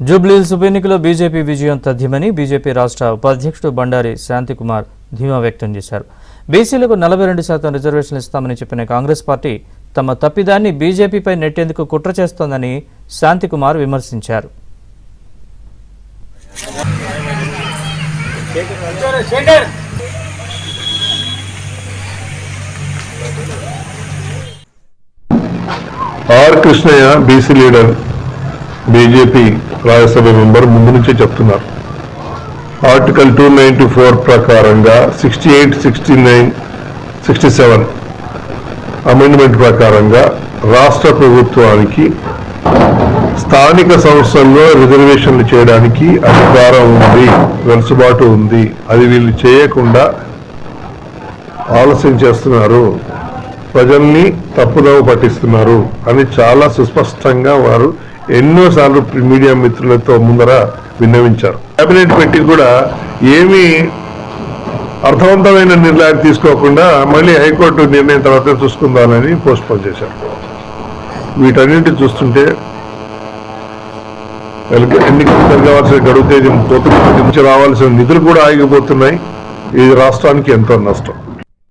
జూబ్లీహిల్స్ ఉప ఎన్నికలో బీజేపీ విజయం తథ్యమని బీజేపీ రాష్ట్ర ఉపాధ్యక్షుడు బండారి శాంతికుమార్ ధీమా వ్యక్తం చేశారు. బీసీలకు 42% రిజర్వేషన్లు ఇస్తామని చెప్పిన కాంగ్రెస్ పార్టీ తమ తప్పిదాన్ని బీజేపీపై నెట్టేందుకు కుట్ర చేస్తోందని శాంతికుమార్ విమర్శించారు. R Krishnaiah BC leader, BJP Rajya Sabha member ముందు నుంచే చెప్తున్నారు. ఆర్టికల్ 294 ప్రకారంగా 68, 69, 67 అమెండ్మెంట్ ప్రకారంగా రాష్ట్ర ప్రభుత్వానికి స్థానిక సంస్థల్లో రిజర్వేషన్లు చేయడానికి అధికారం ఉంది, వెసులుబాటు ఉంది. అది వీళ్ళు చేయకుండా ఆలస్యం చేస్తున్నారు, ప్రజల్ని తప్పుదోవ పట్టిస్తున్నారు అని చాలా సుస్పష్టంగా వారు ఎన్నోసార్లు మీడియా మిత్రులతో ముందర విన్నవించారు. కేబినెట్ పెట్టి కూడా ఏమీ అర్థవంతమైన నిర్ణయాలు తీసుకోకుండా మళ్ళీ హైకోర్టు నిర్ణయం తర్వాత చూసుకుందామని పోస్ట్పోన్ చేశారు. వీటన్నింటి చూస్తుంటే ఎన్నికలు జరగవలసిన గడువు తేదీ పోతుంది, రావాల్సిన నిధులు కూడా ఆగిపోతున్నాయి. ఇది రాష్ట్రానికి ఎంతో నష్టం.